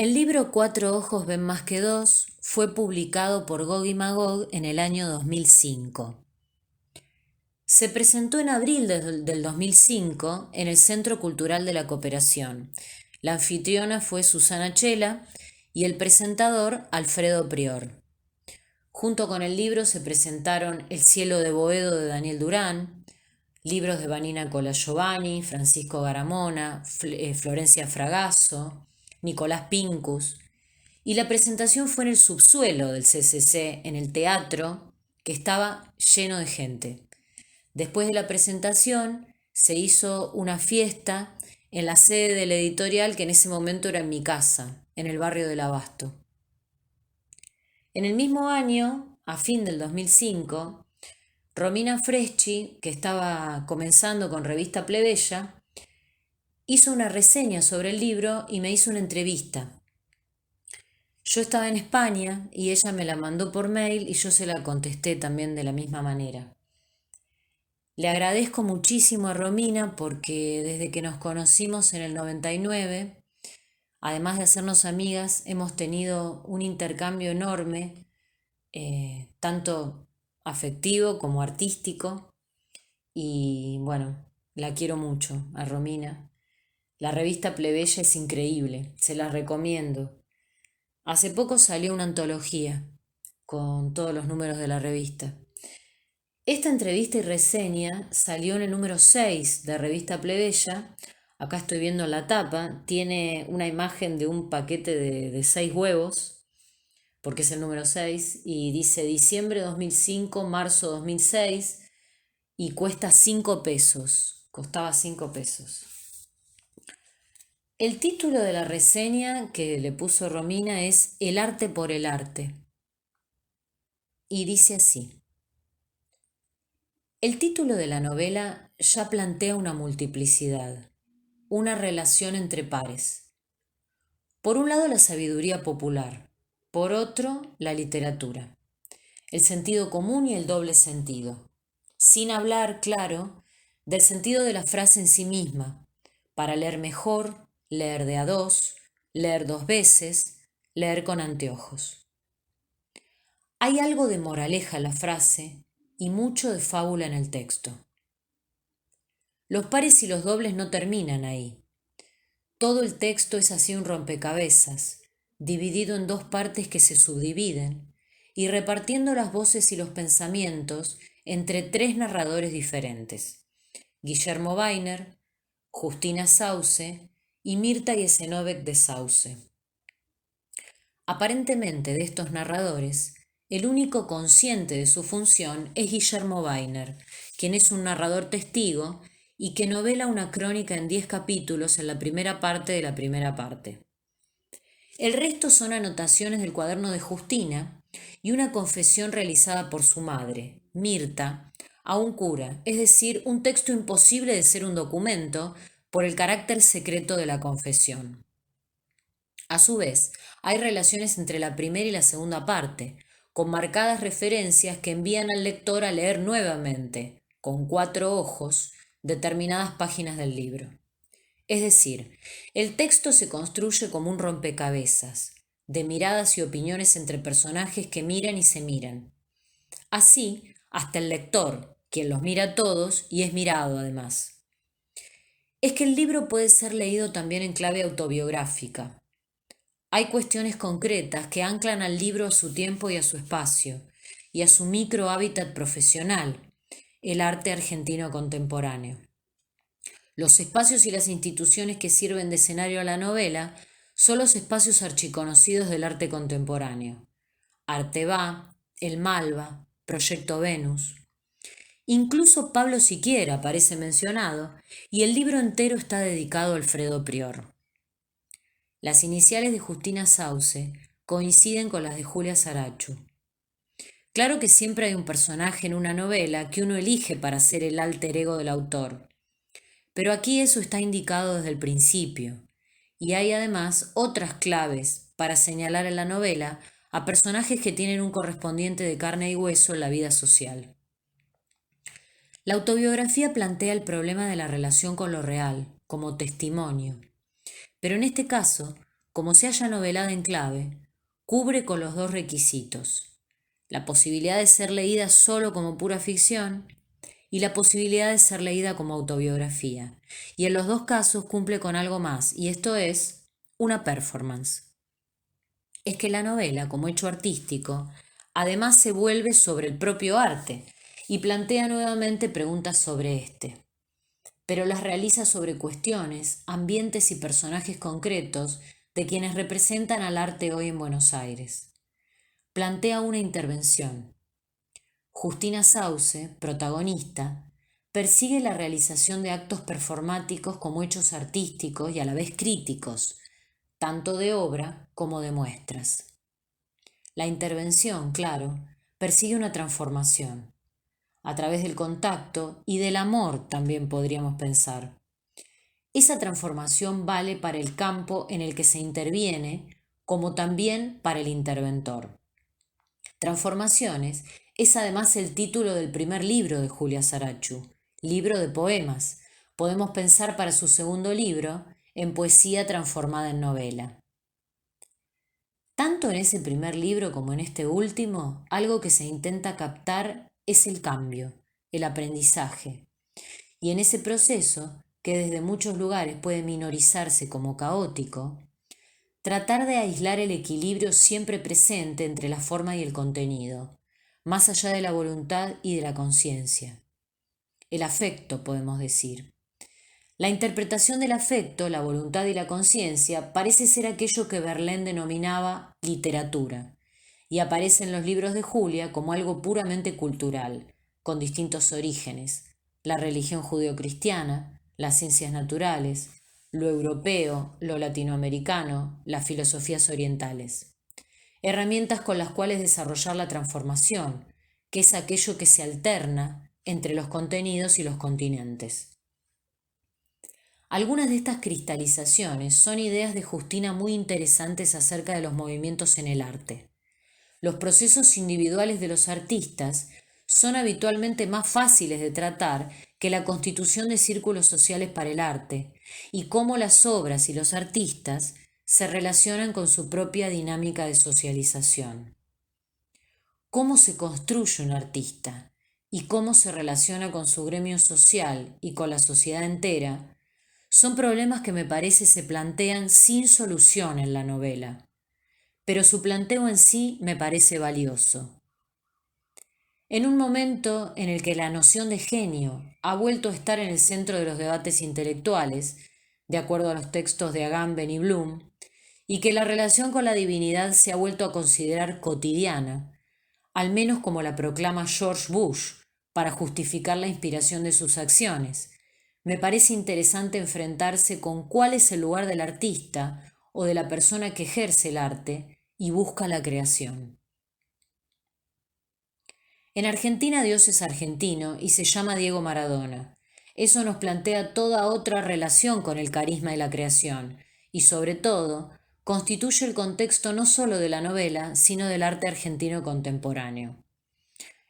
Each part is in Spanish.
El libro Cuatro ojos ven más que dos fue publicado por Gog y Magog en el año 2005. Se presentó en abril del 2005 en el Centro Cultural de la Cooperación. La anfitriona fue Susana Chela y el presentador Alfredo Prior. Junto con el libro se presentaron El cielo de Boedo de Daniel Durán, libros de Vanina Colagiovanni, Francisco Garamona, Florencia Fragasso, Nicolás Pincus, y la presentación fue en el subsuelo del CCC, en el teatro, que estaba lleno de gente. Después de la presentación se hizo una fiesta en la sede de la editorial, que en ese momento era en mi casa, en el barrio del Abasto. En el mismo año, a fin del 2005, Romina Freschi, que estaba comenzando con Revista Plebeya, hizo una reseña sobre el libro y me hizo una entrevista. Yo estaba en España y ella me la mandó por mail y yo se la contesté también de la misma manera. Le agradezco muchísimo a Romina porque desde que nos conocimos en el 99, además de hacernos amigas, hemos tenido un intercambio enorme, tanto afectivo como artístico, y bueno, la quiero mucho a Romina. La revista Plebeya es increíble, se la recomiendo. Hace poco salió una antología con todos los números de la revista. Esta entrevista y reseña salió en el número 6 de Revista Plebeya. Acá estoy viendo la tapa, tiene una imagen de un paquete de 6 huevos, porque es el número 6, y dice diciembre 2005, marzo 2006, y cuesta 5 pesos, costaba 5 pesos. El título de la reseña que le puso Romina es El arte por el arte, y dice así. El título de la novela ya plantea una multiplicidad, una relación entre pares. Por un lado la sabiduría popular, por otro la literatura, el sentido común y el doble sentido, sin hablar, claro, del sentido de la frase en sí misma, para leer mejor, leer de a dos, leer dos veces, leer con anteojos. Hay algo de moraleja en la frase y mucho de fábula en el texto. Los pares y los dobles no terminan ahí. Todo el texto es así un rompecabezas, dividido en dos partes que se subdividen, y repartiendo las voces y los pensamientos entre tres narradores diferentes: Guillermo Weiner, Justina Sauce y Mirta Yesenovec de Sauce. Aparentemente, de estos narradores, el único consciente de su función es Guillermo Weiner, quien es un narrador testigo y que novela una crónica en 10 capítulos en la primera parte de la primera parte. El resto son anotaciones del cuaderno de Justina y una confesión realizada por su madre, Mirta, a un cura, es decir, un texto imposible de ser un documento por el carácter secreto de la confesión. A su vez, hay relaciones entre la primera y la segunda parte, con marcadas referencias que envían al lector a leer nuevamente, con 4 ojos, determinadas páginas del libro. Es decir, el texto se construye como un rompecabezas, de miradas y opiniones entre personajes que miran y se miran. Así, hasta el lector, quien los mira a todos y es mirado además. Es que el libro puede ser leído también en clave autobiográfica. Hay cuestiones concretas que anclan al libro a su tiempo y a su espacio, y a su micro hábitat profesional, el arte argentino contemporáneo. Los espacios y las instituciones que sirven de escenario a la novela son los espacios archiconocidos del arte contemporáneo: Arteba, El Malva, Proyecto Venus. Incluso Pablo Siquiera aparece mencionado, y el libro entero está dedicado a Alfredo Prior. Las iniciales de Justina Sauce coinciden con las de Julia Saracho. Claro que siempre hay un personaje en una novela que uno elige para ser el alter ego del autor, pero aquí eso está indicado desde el principio, y hay además otras claves para señalar en la novela a personajes que tienen un correspondiente de carne y hueso en la vida social. La autobiografía plantea el problema de la relación con lo real, como testimonio, pero en este caso como se haya novelada en clave, cubre con los dos requisitos: la posibilidad de ser leída solo como pura ficción y la posibilidad de ser leída como autobiografía. Y en los dos casos cumple con algo más, y esto es una performance. Es que la novela, como hecho artístico, además se vuelve sobre el propio arte y plantea nuevamente preguntas sobre este, pero las realiza sobre cuestiones, ambientes y personajes concretos de quienes representan al arte hoy en Buenos Aires. Plantea una intervención. Justina Sauce, protagonista, persigue la realización de actos performáticos como hechos artísticos y a la vez críticos, tanto de obra como de muestras. La intervención, claro, persigue una transformación, a través del contacto y del amor también podríamos pensar. Esa transformación vale para el campo en el que se interviene, como también para el interventor. Transformaciones es además el título del primer libro de Julia Sarachu, libro de poemas. Podemos pensar para su segundo libro en poesía transformada en novela. Tanto en ese primer libro como en este último, algo que se intenta captar es el cambio, el aprendizaje. Y en ese proceso, que desde muchos lugares puede minorizarse como caótico, tratar de aislar el equilibrio siempre presente entre la forma y el contenido, más allá de la voluntad y de la conciencia. El afecto, podemos decir. La interpretación del afecto, la voluntad y la conciencia parece ser aquello que Verlaine denominaba literatura, y aparece en los libros de Julia como algo puramente cultural, con distintos orígenes: la religión judeocristiana, las ciencias naturales, lo europeo, lo latinoamericano, las filosofías orientales. Herramientas con las cuales desarrollar la transformación, que es aquello que se alterna entre los contenidos y los continentes. Algunas de estas cristalizaciones son ideas de Justina muy interesantes acerca de los movimientos en el arte. Los procesos individuales de los artistas son habitualmente más fáciles de tratar que la constitución de círculos sociales para el arte, y cómo las obras y los artistas se relacionan con su propia dinámica de socialización. Cómo se construye un artista y cómo se relaciona con su gremio social y con la sociedad entera son problemas que me parece se plantean sin solución en la novela, pero su planteo en sí me parece valioso. En un momento en el que la noción de genio ha vuelto a estar en el centro de los debates intelectuales, de acuerdo a los textos de Agamben y Bloom, y que la relación con la divinidad se ha vuelto a considerar cotidiana, al menos como la proclama George Bush, para justificar la inspiración de sus acciones, me parece interesante enfrentarse con cuál es el lugar del artista o de la persona que ejerce el arte y busca la creación. En Argentina Dios es argentino y se llama Diego Maradona. Eso nos plantea toda otra relación con el carisma y la creación, y sobre todo, constituye el contexto no solo de la novela, sino del arte argentino contemporáneo.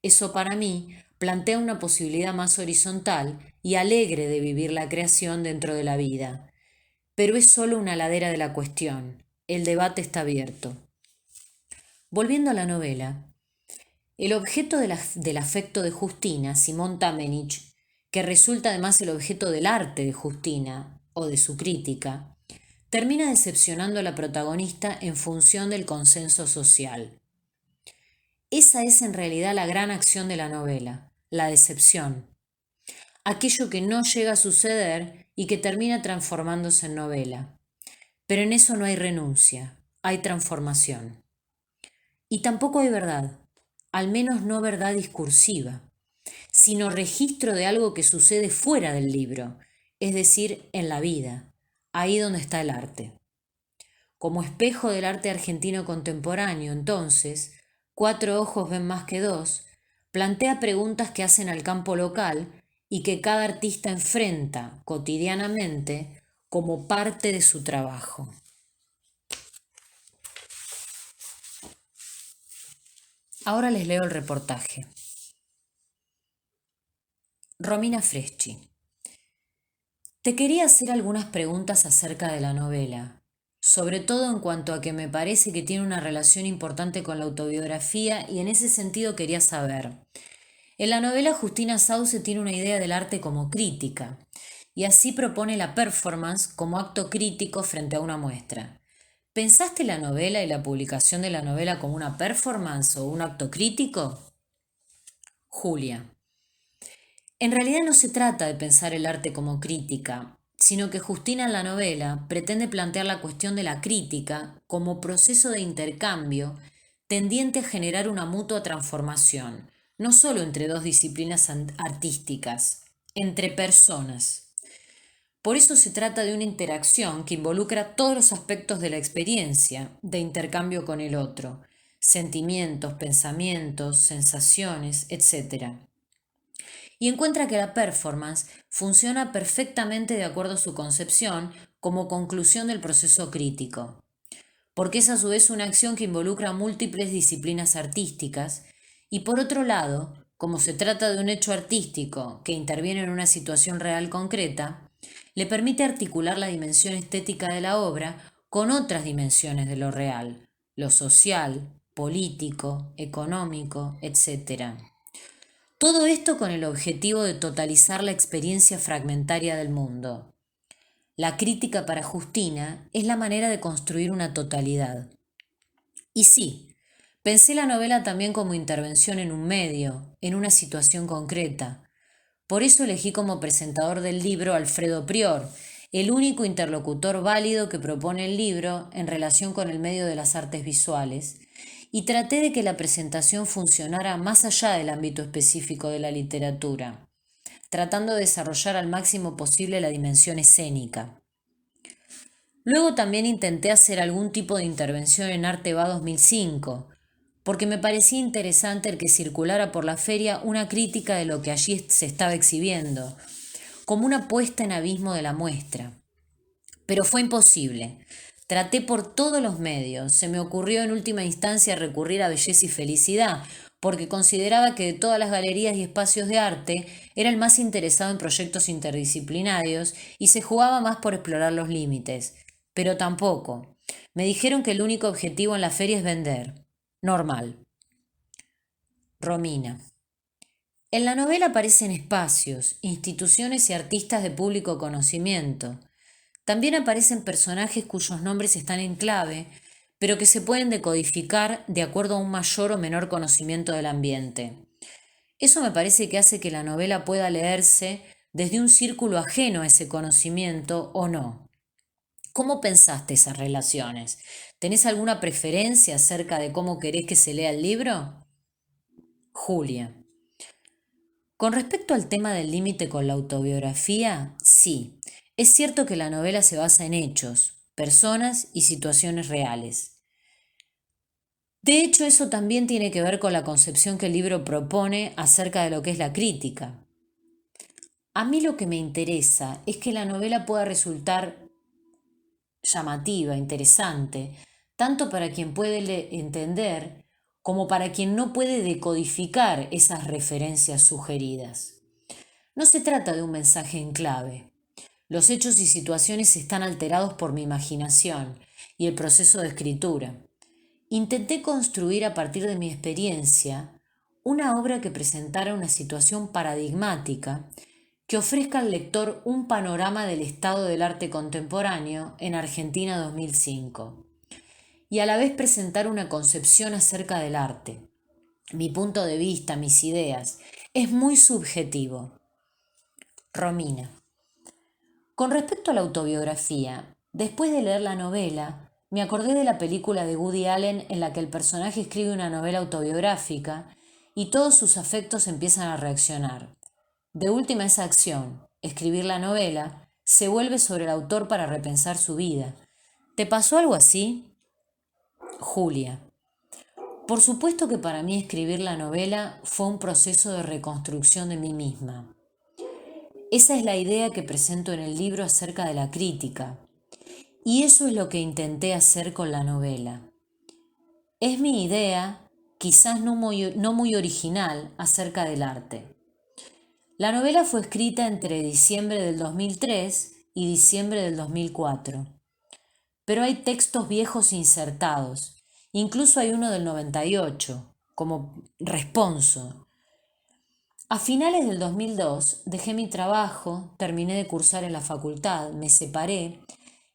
Eso para mí plantea una posibilidad más horizontal y alegre de vivir la creación dentro de la vida. Pero es solo una ladera de la cuestión. El debate está abierto. Volviendo a la novela, el objeto del afecto de Justina, Simón Tamenich, que resulta además el objeto del arte de Justina o de su crítica, termina decepcionando a la protagonista en función del consenso social. Esa es en realidad la gran acción de la novela, la decepción, aquello que no llega a suceder y que termina transformándose en novela. Pero en eso no hay renuncia, hay transformación. Y tampoco hay verdad, al menos no verdad discursiva, sino registro de algo que sucede fuera del libro, es decir, en la vida, ahí donde está el arte. Como espejo del arte argentino contemporáneo, entonces, Cuatro ojos ven más que dos, plantea preguntas que hacen al campo local y que cada artista enfrenta cotidianamente como parte de su trabajo. Ahora les leo el reportaje. Romina Freschi. Te quería hacer algunas preguntas acerca de la novela. sobre todo en cuanto a que me parece que tiene una relación importante con la autobiografía y en ese sentido quería saber. En la novela Justina Sauce tiene una idea del arte como crítica y así propone la performance como acto crítico frente a una muestra. ¿Pensaste la novela y la publicación de la novela como una performance o un acto crítico? Julia. En realidad no se trata de pensar el arte como crítica, sino que Justina en la novela pretende plantear la cuestión de la crítica como proceso de intercambio tendiente a generar una mutua transformación, no solo entre dos disciplinas artísticas, entre personas. Por eso se trata de una interacción que involucra todos los aspectos de la experiencia, de intercambio con el otro, sentimientos, pensamientos, sensaciones, etc. Y encuentra que la performance funciona perfectamente de acuerdo a su concepción como conclusión del proceso crítico, porque es a su vez una acción que involucra múltiples disciplinas artísticas y por otro lado, como se trata de un hecho artístico que interviene en una situación real concreta, le permite articular la dimensión estética de la obra con otras dimensiones de lo real, lo social, político, económico, etc. Todo esto con el objetivo de totalizar la experiencia fragmentaria del mundo. La crítica para Justina es la manera de construir una totalidad. Y sí, pensé la novela también como intervención en un medio, en una situación concreta. Por eso elegí como presentador del libro a Alfredo Prior, el único interlocutor válido que propone el libro en relación con el medio de las artes visuales, y traté de que la presentación funcionara más allá del ámbito específico de la literatura, tratando de desarrollar al máximo posible la dimensión escénica. Luego también intenté hacer algún tipo de intervención en Arte Va 2005, porque me parecía interesante el que circulara por la feria una crítica de lo que allí se estaba exhibiendo, como una puesta en abismo de la muestra. Pero fue imposible. Traté por todos los medios. Se me ocurrió en última instancia recurrir a Belleza y Felicidad, porque consideraba que de todas las galerías y espacios de arte era el más interesado en proyectos interdisciplinarios y se jugaba más por explorar los límites. Pero tampoco. Me dijeron que el único objetivo en la feria es vender. Normal. Romina. En la novela aparecen espacios, instituciones y artistas de público conocimiento. También aparecen personajes cuyos nombres están en clave, pero que se pueden decodificar de acuerdo a un mayor o menor conocimiento del ambiente. Eso me parece que hace que la novela pueda leerse desde un círculo ajeno a ese conocimiento o no. ¿Cómo pensaste esas relaciones? ¿Tenés alguna preferencia acerca de cómo querés que se lea el libro? Julia. Con respecto al tema del límite con la autobiografía, sí, es cierto que la novela se basa en hechos, personas y situaciones reales. De hecho, eso también tiene que ver con la concepción que el libro propone acerca de lo que es la crítica. A mí lo que me interesa es que la novela pueda resultar llamativa, interesante, tanto para quien puede entender como para quien no puede decodificar esas referencias sugeridas. No se trata de un mensaje en clave. Los hechos y situaciones están alterados por mi imaginación y el proceso de escritura. Intenté construir a partir de mi experiencia una obra que presentara una situación paradigmática que ofrezca al lector un panorama del estado del arte contemporáneo en Argentina 2005 y a la vez presentar una concepción acerca del arte. Mi punto de vista, mis ideas, es muy subjetivo. Romina. Con respecto a la autobiografía, después de leer la novela, me acordé de la película de Woody Allen en la que el personaje escribe una novela autobiográfica y todos sus afectos empiezan a reaccionar. De última esa acción, escribir la novela, se vuelve sobre el autor para repensar su vida. ¿Te pasó algo así? Julia. Por supuesto que para mí escribir la novela fue un proceso de reconstrucción de mí misma. Esa es la idea que presento en el libro acerca de la crítica, y eso es lo que intenté hacer con la novela. Es mi idea, quizás no muy original, acerca del arte. La novela fue escrita entre diciembre del 2003 y diciembre del 2004. pero hay textos viejos insertados. Incluso hay uno del 98, como responso. A finales del 2002 dejé mi trabajo, terminé de cursar en la facultad, me separé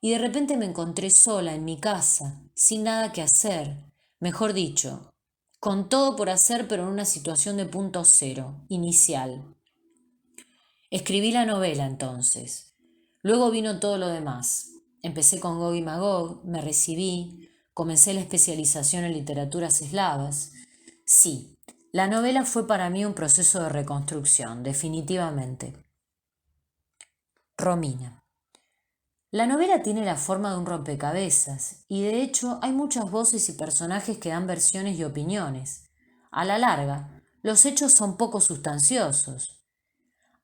y de repente me encontré sola en mi casa, sin nada que hacer. Mejor dicho, con todo por hacer pero en una situación de punto cero, inicial. Escribí la novela entonces. Luego vino todo lo demás. Empecé con Gog y Magog, me recibí, comencé la especialización en literaturas eslavas. Sí, la novela fue para mí un proceso de reconstrucción, definitivamente. Romina. La novela tiene la forma de un rompecabezas y de hecho hay muchas voces y personajes que dan versiones y opiniones. A la larga, los hechos son poco sustanciosos.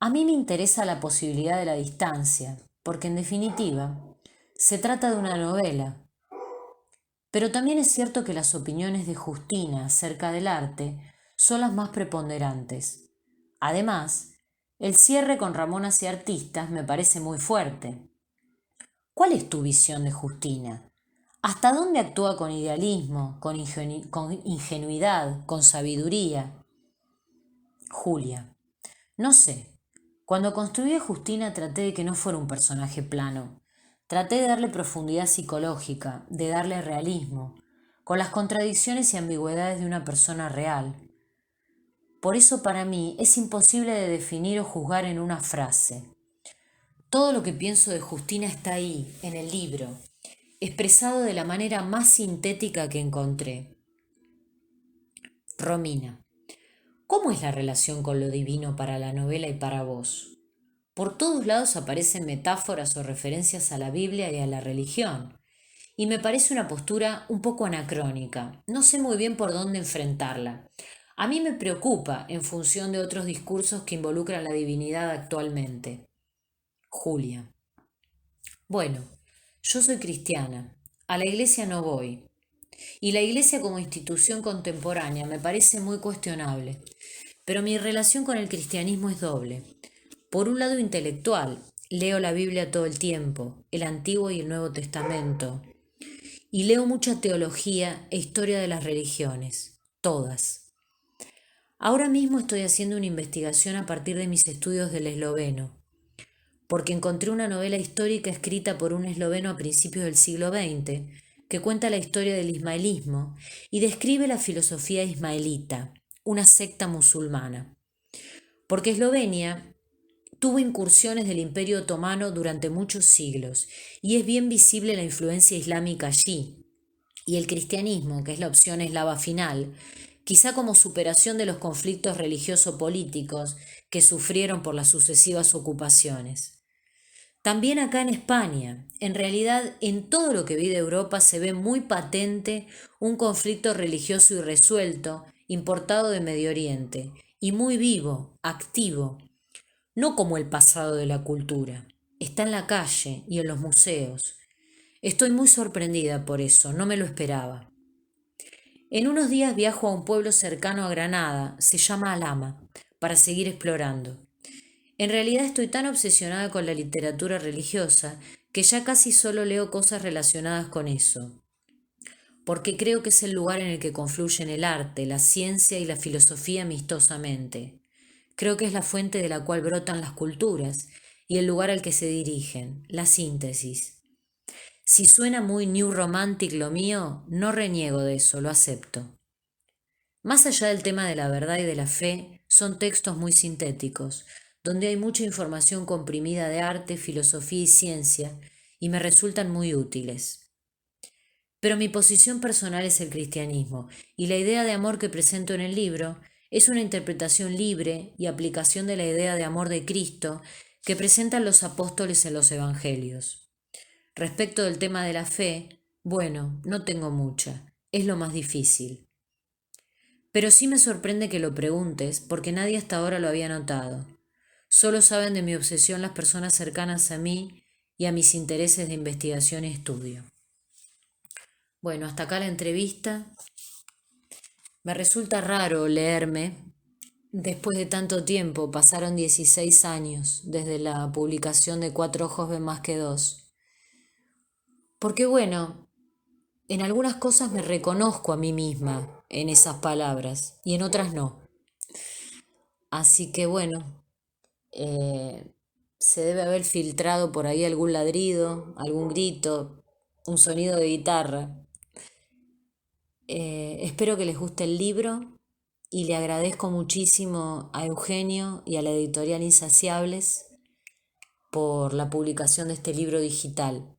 A mí me interesa la posibilidad de la distancia, porque en definitiva, se trata de una novela. Pero también es cierto que las opiniones de Justina acerca del arte son las más preponderantes. Además, el cierre con Ramonas y artistas me parece muy fuerte. ¿Cuál es tu visión de Justina? ¿Hasta dónde actúa con idealismo, con ingenuidad, con sabiduría? Julia. No sé. Cuando construí a Justina traté de que no fuera un personaje plano. Traté de darle profundidad psicológica, de darle realismo, con las contradicciones y ambigüedades de una persona real. Por eso para mí es imposible de definir o juzgar en una frase. Todo lo que pienso de Justina está ahí, en el libro, expresado de la manera más sintética que encontré. Romina. ¿Cómo es la relación con lo divino para la novela y para vos? Por todos lados aparecen metáforas o referencias a la Biblia y a la religión, y me parece una postura un poco anacrónica. No sé muy bien por dónde enfrentarla. A mí me preocupa en función de otros discursos que involucran la divinidad actualmente. Julia. Bueno, yo soy cristiana. A la iglesia no voy. Y la iglesia como institución contemporánea me parece muy cuestionable. Pero mi relación con el cristianismo es doble. Por un lado intelectual, leo la Biblia todo el tiempo, el Antiguo y el Nuevo Testamento, y leo mucha teología e historia de las religiones, todas. Ahora mismo estoy haciendo una investigación a partir de mis estudios del esloveno, porque encontré una novela histórica escrita por un esloveno a principios del siglo XX, que cuenta la historia del ismaelismo y describe la filosofía ismaelita, una secta musulmana. Porque Eslovenia tuvo incursiones del Imperio Otomano durante muchos siglos y es bien visible la influencia islámica allí. Y el cristianismo, que es la opción eslava final, quizá como superación de los conflictos religioso-políticos que sufrieron por las sucesivas ocupaciones. También acá en España, en realidad en todo lo que vi de Europa se ve muy patente un conflicto religioso irresuelto, importado de Medio Oriente, y muy vivo, activo, no como el pasado de la cultura. Está en la calle y en los museos. Estoy muy sorprendida por eso, no me lo esperaba. En unos días viajo a un pueblo cercano a Granada, se llama Alhama, para seguir explorando. En realidad estoy tan obsesionada con la literatura religiosa que ya casi solo leo cosas relacionadas con eso, porque creo que es el lugar en el que confluyen el arte, la ciencia y la filosofía amistosamente. Creo que es la fuente de la cual brotan las culturas y el lugar al que se dirigen, la síntesis. Si suena muy New Romantic lo mío, no reniego de eso, lo acepto. Más allá del tema de la verdad y de la fe, son textos muy sintéticos, donde hay mucha información comprimida de arte, filosofía y ciencia, y me resultan muy útiles. Pero mi posición personal es el cristianismo, y la idea de amor que presento en el libro es una interpretación libre y aplicación de la idea de amor de Cristo que presentan los apóstoles en los evangelios. Respecto del tema de la fe, bueno, no tengo mucha, es lo más difícil. Pero sí me sorprende que lo preguntes, porque nadie hasta ahora lo había notado. Solo saben de mi obsesión las personas cercanas a mí y a mis intereses de investigación y estudio. Bueno, hasta acá la entrevista. Me resulta raro leerme. Después de tanto tiempo, pasaron 16 años desde la publicación de Cuatro ojos ven más que dos. Porque bueno, en algunas cosas me reconozco a mí misma en esas palabras y en otras no. Así que bueno, eh, se debe haber filtrado por ahí algún ladrido, algún grito, un sonido de guitarra. Espero que les guste el libro y le agradezco muchísimo a Eugenio y a la editorial Insaciables por la publicación de este libro digital.